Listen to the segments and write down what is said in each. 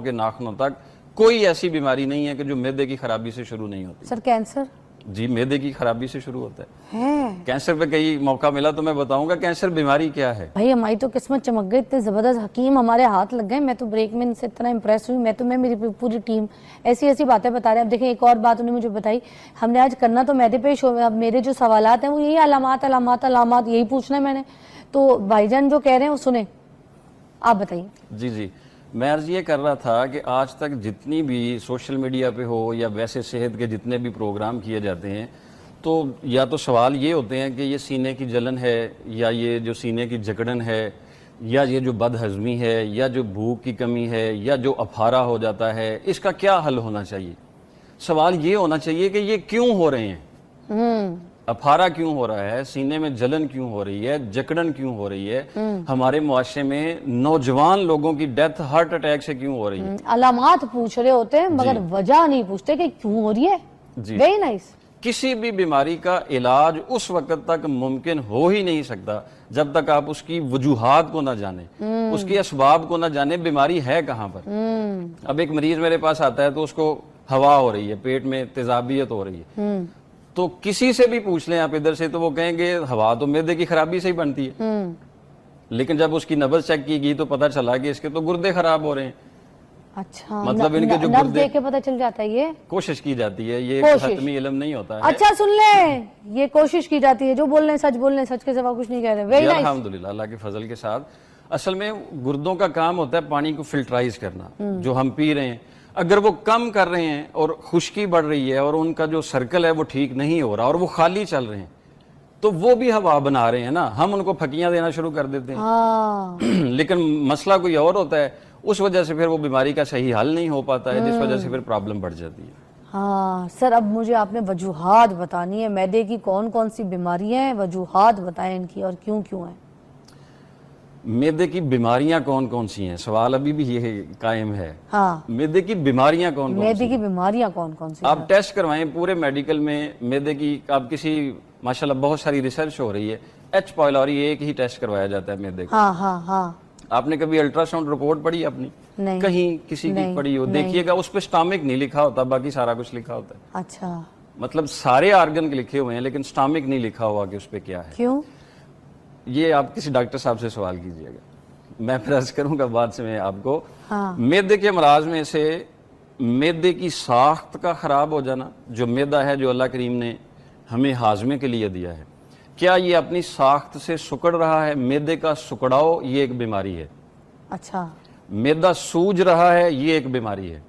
के नाखूनों तक कोई ऐसी बीमारी नहीं है कि जो मैदे की खराबी से शुरू नहीं होती। Sir cancer? जी, मैदे की खराबी से शुरू होता है। कैंसर पे कई मौका मिला तो मैं बताऊंगा कैंसर बीमारी क्या है। भाई हमारी तो किस्मत चमक गई, इतने जबरदस्त हकीम हमारे हाथ लग गए। मैं तो ब्रेक में इनसे इतना इंप्रेस हुई। मैं मेरी पूरी टीम ऐसी ऐसी बातें बता रहे हैं। अब देखें एक और बात उन्होंने मुझे बताई, हमने आज करना तो मैदे पे शो। अब मेरे जो सवालात हैं वो यही अलामात अलामात अलामात यही पूछना है मैंने। तो भाईजान जो कह रहे हैं वो सुने, आप बताइए। जी जी, मैं अर्ज ये कर रहा था कि आज तक जितनी भी सोशल मीडिया पे हो या वैसे सेहत के जितने भी प्रोग्राम किए जाते हैं, तो या तो सवाल ये होते हैं कि ये सीने की जलन है, या ये जो सीने की जकड़न है, या ये जो बदहजमी है, या जो भूख की कमी है, या जो अफारा हो जाता है, इसका क्या हल होना चाहिए। सवाल ये होना चाहिए कि ये क्यों हो रहे हैं, अफारा क्यों हो रहा है, सीने में जलन क्यों हो रही है, जकड़न क्यों हो रही है, हमारे मुआशरे में नौजवान लोगों की डेथ हार्ट अटैक से क्यों हो रही है। अलामात पूछ रहे होते हैं मगर वजह नहीं पूछते कि क्यों हो रही है। Very nice. किसी भी बीमारी का इलाज उस वक्त तक मुमकिन हो ही नहीं सकता जब तक आप उसकी वजूहात को ना जाने, उसकी असबाब को ना जाने, बीमारी है कहाँ पर। अब एक मरीज मेरे पास आता है तो उसको हवा हो रही है, पेट में तेजाबियत हो रही है, तो किसी से भी पूछ लें आप इधर से तो वो कहेंगे हवा तो मैदे की खराबी से ही बनती है। लेकिन जब उसकी नब्ज चेक की गई तो पता चला कि इसके तो गुर्दे खराब हो रहे हैं। अच्छा, मतलब इनके जो नब्ज देख के पता चल जाता है। ये कोशिश की जाती है, ये हतमी इल्म नहीं होता है। अच्छा सुन ले, ये कोशिश की जाती है, जो बोल रहे हैं सच के सिवा कुछ नहीं कह रहे। वेरी नाइस, अल्हम्दुलिल्लाह, अल्लाह के फजल के साथ। असल में गुर्दों का काम होता है पानी को फिल्टराइज करना, जो हम पी रहे हैं। अगर वो कम कर रहे हैं और खुश्की बढ़ रही है और उनका जो सर्कल है वो ठीक नहीं हो रहा और वो खाली चल रहे हैं, तो वो भी हवा बना रहे हैं ना, हम उनको फकियां देना शुरू कर देते हैं। लेकिन मसला कोई और होता है, उस वजह से फिर वो बीमारी का सही हल नहीं हो पाता है, जिस वजह से फिर प्रॉब्लम बढ़ जाती है। हाँ सर, अब मुझे आपने वजूहात बतानी है, मैदे की कौन कौन सी बीमारियां हैं, वजूहात बताएं इनकी और क्यों क्यों है। मैदे की बीमारियां कौन कौन सी हैं, सवाल अभी भी ये कायम है। हाँ, मैदे की बीमारियां कौन कौन मैदे की बीमारियां कौन कौन सी? आप टेस्ट करवाएं पूरे मेडिकल में मैदे की। आप किसी माशाल्लाह बहुत सारी रिसर्च हो रही है, एच पाइलोरी एक ही टेस्ट करवाया जाता है मैदे का। हाँ हाँ हाँ। आपने कभी अल्ट्रासाउंड रिपोर्ट पढ़ी अपनी? नहीं। कहीं किसी की पढ़ी हो? देखिएगा उस पे स्टमक नहीं लिखा होता, बाकी सारा कुछ लिखा होता है। अच्छा, मतलब सारे ऑर्गन के लिखे हुए हैं लेकिन स्टमक नहीं लिखा हुआ कि उस पे क्या है। क्यों? ये आप किसी डॉक्टर साहब से सवाल कीजिएगा, मैं फिर अर्ज करूंगा बाद से मैं आपको। हाँ। मैदे के अमराज में से मैदे की साख्त का खराब हो जाना, जो मैदा है जो अल्लाह करीम ने हमें हाजमे के लिए दिया है, क्या ये अपनी साख्त से सुकड़ रहा है? मैदे का सुकड़ाव ये एक बीमारी है। अच्छा। मैदा सूज रहा है ये एक बीमारी है।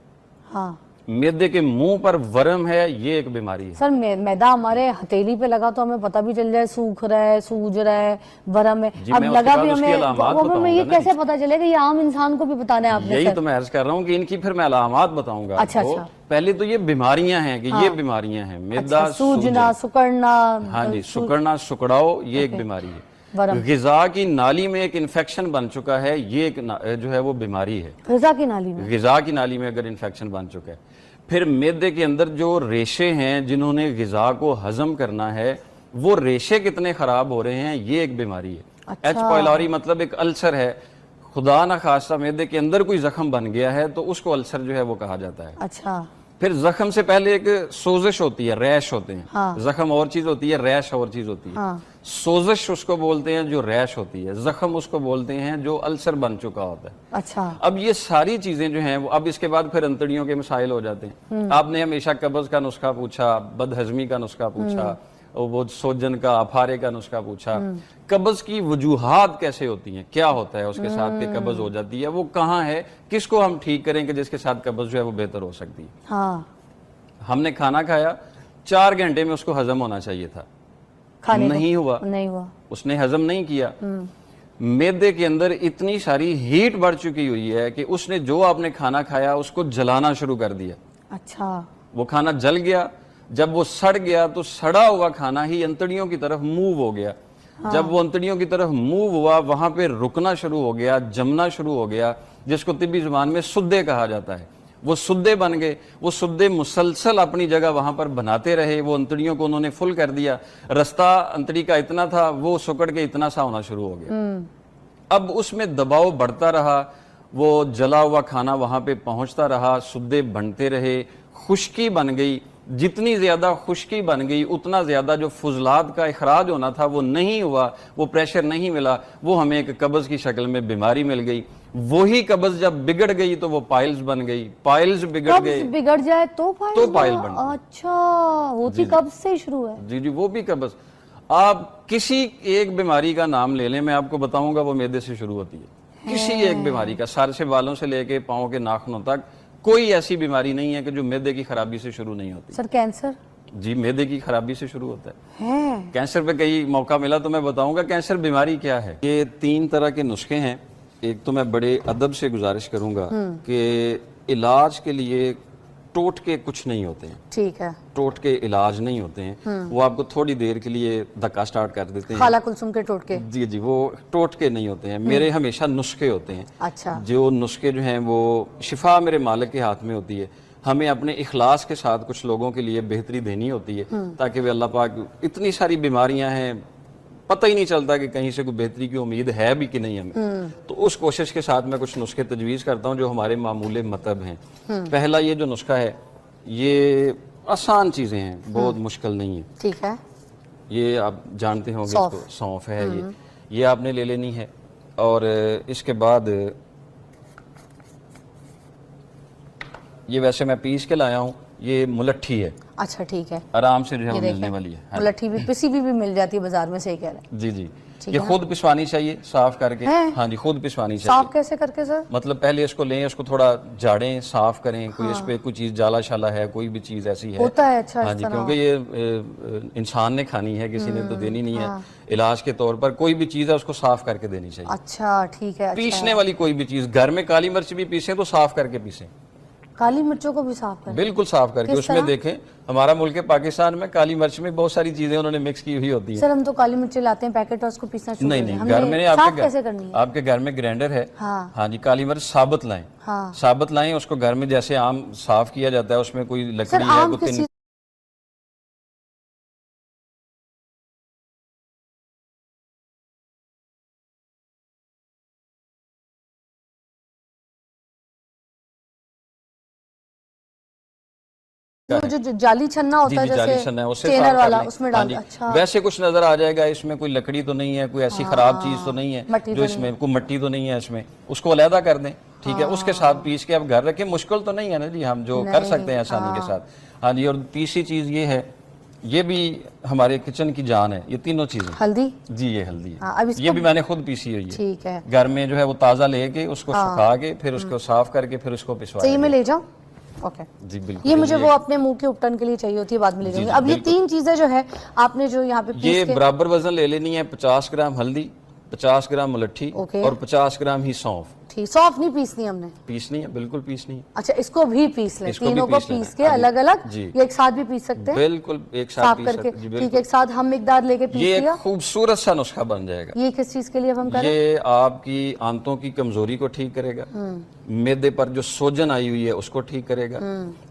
हाँ। मैदे के मुंह पर वर्म है ये एक बीमारी है। सर मैदा हमारे हथेली पे लगा तो हमें पता भी चल जाए सूख रहा है, सूज रहा है, वर्म है। अब लगा भी हमें ये कैसे पता चलेगा? ये आम इंसान को भी बताना है आपने। यही तो मैं अर्ज कर रहा हूँ कि इनकी फिर मैं अलामात बताऊंगा। अच्छा अच्छा। पहले तो ये बीमारियां हैं कि ये बीमारियां हैं। मैदा सूजना, सुकड़ना। हाँ जी, सुकड़ना, सुकड़ाओ ये एक बीमारी है। ग़िज़ा की नाली में एक इन्फेक्शन बन चुका है, ये एक जो है वो बीमारी है। ग़िज़ा की नाली में? ग़िज़ा की नाली में अगर इन्फेक्शन बन चुका है। फिर मैदे के अंदर जो रेशे हैं जिन्होंने ग़िज़ा को हजम करना है, वो रेशे कितने खराब हो रहे हैं, ये एक बीमारी है। अच्छा। एच पाइलोरी मतलब एक अल्सर है। खुदा ना खास्ता मैदे के अंदर कोई जख्म बन गया है तो उसको अल्सर जो है वो कहा जाता है। अच्छा। फिर जख्म से पहले एक सोजिश होती है, रैश होते हैं। हाँ। जख्म और चीज होती है, रैश और चीज होती है। हाँ। सोजिश उसको बोलते हैं जो रैश होती है, जख्म उसको बोलते हैं जो अल्सर बन चुका होता है। अच्छा। अब ये सारी चीजें जो हैं, अब इसके बाद फिर अंतड़ियों के मसाइल हो जाते हैं। आपने हमेशा कब्ज का नुस्खा पूछा, बदहजमी का नुस्खा पूछा, वो सोजन का, अफारे का नुस्खा पूछा। कब्ज की वजूहात कैसे होती हैं, क्या होता है उसके साथ कि कब्ज हो जाती है, वो कहाँ है, किसको हम ठीक करें कि जिसके साथ कब्ज जो है वो बेहतर हो सकती है। हाँ। हमने खाना खाया, 4 घंटे में उसको हजम होना चाहिए था, नहीं हुआ, उसने हजम नहीं किया। मैदे के अंदर इतनी सारी हीट बढ़ चुकी हुई है कि उसने जो आपने खाना खाया उसको जलाना शुरू कर दिया। अच्छा। वो खाना जल गया, जब वो सड़ गया तो सड़ा हुआ खाना ही अंतड़ियों की तरफ मूव हो गया। हाँ। जब वो अंतड़ियों की तरफ मूव हुआ, वहां पे रुकना शुरू हो गया, जमना शुरू हो गया, जिसको तिब्बी जुबान में सुद्दे कहा जाता है। वो सुद्दे बन गए। वो सुद्दे मुसलसल अपनी जगह वहां पर बनाते रहे, वो अंतड़ियों को उन्होंने फुल कर दिया। रास्ता अंतड़ी का इतना था, वो सुकड़ के इतना सा होना शुरू हो गया। अब उसमें दबाव बढ़ता रहा, وہ جلا ہوا کھانا وہاں پہ پہنچتا رہا, سدے بنتے رہے, خشکی بن گئی. جتنی زیادہ خشکی بن گئی اتنا زیادہ جو فضلات کا اخراج ہونا تھا وہ نہیں ہوا, وہ پریشر نہیں ملا, وہ ہمیں ایک قبض کی شکل میں بیماری مل گئی. وہی قبض جب بگڑ گئی تو وہ پائلز بن گئی, پائلز بگڑ گئے بگڑ جائے تو پائل بن گئی. اچھا ہوتی کب سے شروع ہے؟ جی وہ بھی قبض. آپ کسی ایک بیماری کا نام لے لیں, میں آپ کو بتاؤں گا, وہ معدے سے شروع ہوتی ہے. کسی ایک بیماری کا, سر سے بالوں سے لے کے پاؤں کے ناخنوں تک کوئی ایسی بیماری نہیں ہے کہ جو معدے کی خرابی سے شروع نہیں ہوتی. سر کینسر؟ جی معدے کی خرابی سے شروع ہوتا ہے. کینسر پہ کئی موقع ملا تو میں بتاؤں گا کینسر بیماری کیا ہے. یہ 3 طرح کے نسخے ہیں. ایک تو میں بڑے ادب سے گزارش کروں گا کہ علاج کے لیے ٹوٹکے کچھ نہیں ہوتے ہیں. ٹھیک ہے. ٹوٹکے علاج نہیں ہوتے ہیں, وہ آپ کو تھوڑی دیر کے لیے دھکا سٹارٹ کر دیتے ہیں. خالہ کلثوم کے ٹوٹکے؟ جی وہ ٹوٹکے نہیں ہوتے ہیں. میرے ہمیشہ نسخے ہوتے ہیں. اچھا. جو نسخے جو ہیں وہ شفا میرے مالک کے ہاتھ میں ہوتی ہے. ہمیں اپنے اخلاص کے ساتھ کچھ لوگوں کے لیے بہتری دینی ہوتی ہے تاکہ وہ اللہ پاک, اتنی ساری بیماریاں ہیں پتہ ہی نہیں چلتا کہ کہیں سے کوئی بہتری کی امید ہے بھی کہ نہیں ہمیں. تو اس کوشش کے ساتھ میں کچھ نسخے تجویز کرتا ہوں جو ہمارے معمول مطب ہیں. پہلا یہ جو نسخہ ہے یہ آسان چیزیں ہیں, بہت مشکل نہیں ہے. ٹھیک ہے. یہ آپ جانتے ہوں گے, اس کو سونف ہے, یہ آپ نے لے لینی ہے. اور اس کے بعد یہ ویسے میں پیس کے لایا ہوں, یہ ملٹھی ہے. اچھا ٹھیک ہے. آرام سے جو ہے وہ ملنے والی ہے. ملٹھی بھی پسی بھی مل جاتی ہے بازار میں, صحیح کہہ رہے ہیں. جی یہ خود پسوانی چاہیے صاف کر کے. ہاں جی خود پسوانی چاہیے. صاف کیسے کر کے سر؟ مطلب پہلے اس کو لیں, اس کو تھوڑا جاڑیں, صاف کریں, کوئی اس پہ کوئی چیز جالا شالا ہے, کوئی بھی چیز ایسی ہے ہوتا ہے. اچھا. ہاں جی کیونکہ یہ انسان نے کھانی ہے, کسی نے تو دینی نہیں ہے. علاج کے طور پر کوئی بھی چیز ہے اس کو صاف کر کے دینی چاہیے. اچھا ٹھیک ہے. پیسنے والی کوئی بھی چیز, گھر میں کالی مرچ بھی پیسیں تو صاف کر کے پیسیں. کالی مرچوں کو بھی صاف کریں؟ بالکل صاف کر کے. اس میں دیکھیں ہمارا ملک پاکستان میں کالی مرچ میں بہت ساری چیزیں انہوں نے مکس کی ہوئی ہوتی ہیں. سر ہم تو کالی مرچیں لاتے ہیں پیکٹ اور اس کو پیسنا شروع کرتے ہیں. نہیں گھر میں صاف کیسے کرنی ہے؟ آپ کے گھر میں گرینڈر ہے. ہاں جی کالی مرچ ثابت لائیں. ثابت لائیں, اس کو گھر میں جیسے عام صاف کیا جاتا ہے, اس میں کوئی لکڑی ہے کوئی جو جالی چھنا ہوتا ہے جیسے ٹینر والا, اس میں ڈال. اچھا ویسے کچھ نظر آ جائے گا, اس میں کوئی لکڑی تو نہیں ہے, کوئی ایسی خراب چیز تو نہیں ہے جو اس میں, کوئی مٹی تو نہیں ہے اس میں, اس کو علیحدہ کر دیں. ٹھیک ہے. اس کے ساتھ پیس کے آپ گھر رکھیں. مشکل تو نہیں ہے نا جی, ہم جو کر سکتے ہیں آسانی کے ساتھ. ہاں جی. اور تیسری چیز یہ ہے, یہ بھی ہمارے کچن کی جان ہے, یہ تینوں چیزیں. ہلدی؟ جی یہ ہلدی ہے, یہ بھی میں نے خود پیسی ہوئی ہے. ٹھیک ہے. گھر میں جو ہے وہ تازہ لے کے اس کو سکھا کے پھر اس کو صاف کر کے پھر اس کو پسوا. صحیح میں لے جاؤ. جی بالکل. یہ مجھے وہ اپنے منہ کے اپٹن کے لیے چاہیے ہوتی ہے, بعد میں لے جاؤں گی. اب یہ 3 چیزیں جو ہے آپ نے جو یہاں پہ یہ برابر وزن لے لینی ہے. 50 گرام ہلدی, 50 گرام ملٹھی اور 50 گرام ہی سونف. ٹھیک. سونف نہیں پیسنی ہم نے؟ پیسنی ہے, بالکل پیسنی ہے. اچھا اس کو بھی پیس لیں, تینوں کو پیس کے الگ الگ, یا ایک ساتھ بھی پیس سکتے ہیں؟ بالکل ایک ساتھ پیس سکتے ہیں. ٹھیک ہے. ایک ساتھ ہم مقدار لے کے پیس لیا. یہ ایک خوبصورت سا نسخہ بن جائے گا. یہ کس چیز کے لیے ہم کریں؟ یہ آپ کی آنتوں کی کمزوری کو ٹھیک کرے گا, معدے پر جو سوجن آئی ہوئی ہے اس کو ٹھیک کرے گا,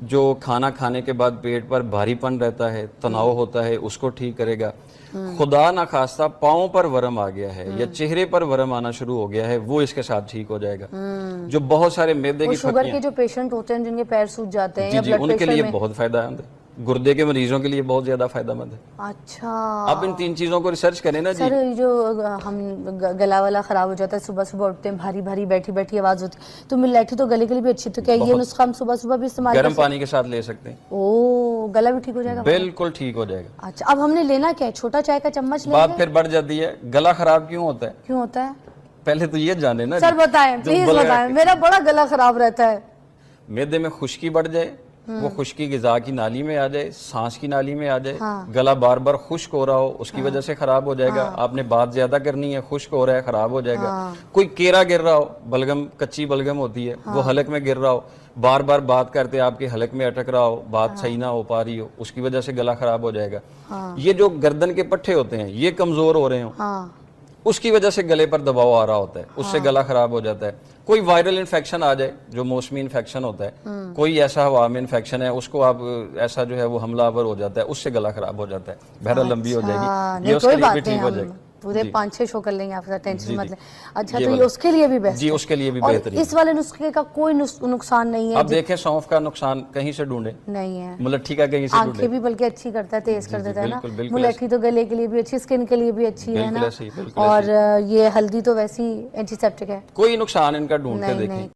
جو کھانا کھانے کے بعد پیٹ پر بھاری پن رہتا ہے, تناؤ ہوتا ہے, اس کو ٹھیک کرے گا. خدا نخواستہ پاؤں پر ورم آ گیا ہے یا چہرے پر ورم آنا شروع ہو گیا ہے, وہ اس کے ساتھ ٹھیک ہو جائے گا. جو بہت سارے معدے کی شوگر کے جو پیشنٹ ہوتے ہیں جن کے پیر سوج جاتے ہیں, جی ان کے لیے بہت فائدہ مند ہے. گردے کے مریضوں کے لیے بہت زیادہ فائدہ مند ہے. اچھا. آپ ان 3 چیزوں کو ریسرچ کریں نا جی. سر جو ہم گلا والا خراب ہو جاتا ہے, صبح صبح اٹھتے ہیں بھاری بھاری بیٹھی بیٹھی آواز ہوتی, تو ملاٹھی تو گلے کے لیے بھی اچھی, تو کیا یہ نسخہ ہم صبح صبح بھی استعمال گرم پانی کے ساتھ لے سکتے ہیں؟ او گلا بھی ٹھیک ہو جائے گا؟ بالکل ٹھیک ہو جائے گا. اچھا. اب ہم نے لینا کیا ہے؟ چھوٹا چائے کا چمچ لیں گے؟ بات پھر بڑھ جاتی ہے, گلا خراب کیوں ہوتا ہے؟ کیوں ہوتا ہے پہلے تو یہ جانے نا. سر بتائیں پلیز بتائیں, میرا بڑا گلا خراب رہتا ہے. معدے میں خشکی بڑھ جائے, وہ خشکی غذا کی نالی میں آ جائے, سانس کی نالی میں آ جائے, گلا بار بار خشک ہو رہا ہو, اس کی وجہ سے خراب ہو جائے گا. آپ نے بات زیادہ کرنی ہے, خشک ہو رہا ہے, خراب ہو جائے گا. کوئی کیرا گر رہا ہو, بلگم کچی بلگم ہوتی ہے, وہ حلق میں گر رہا ہو, بار بار بات کرتے آپ کے حلق میں اٹک رہا ہو, بات صحیح نہ ہو پا رہی ہو, اس کی وجہ سے گلا خراب ہو جائے گا. یہ جو گردن کے پٹھے ہوتے ہیں یہ کمزور ہو رہے ہوں, اس کی وجہ سے گلے پر دباؤ آ رہا ہوتا ہے, اس سے گلا خراب ہو جاتا ہے. کوئی وائرل انفیکشن آ جائے جو موسمی انفیکشن ہوتا ہے, کوئی ایسا ہوا میں انفیکشن ہے, اس کو آپ ایسا جو ہے وہ حملہ آور ہو جاتا ہے, اس سے گلا خراب ہو جاتا ہے. بہرحال لمبی ہو جائے گی, یہ اس کے لیے بھی ٹھیک ہو جائے گی. पूरे 5-6 शो कर लेंगे आप, टेंशन मत लें। अच्छा ये तो ये वाला। उसके लिए भी बेस्ट जी, उसके लिए भी और बेहतरीन इस वाले नुस्खे का कोई नुकसान नहीं है। अब देखें सौंफ का नुकसान कहीं से ढूंढे, नहीं है, मुलट्ठी का कहीं से ढूंढे। आंखें भी बल्कि अच्छी करता है, तेज कर देता है ना। बिल्कुल, बिल्कुल मुलट्ठी तो गले के लिए भी अच्छी, स्किन के लिए भी अच्छी है बिल्कुल ना। ऐसे ही, बिल्कुल और ये हल्दी तो वैसी एंटीसेप्टिक है। कोई नुकसान इनका ढूंढ के नहीं देखें। नहीं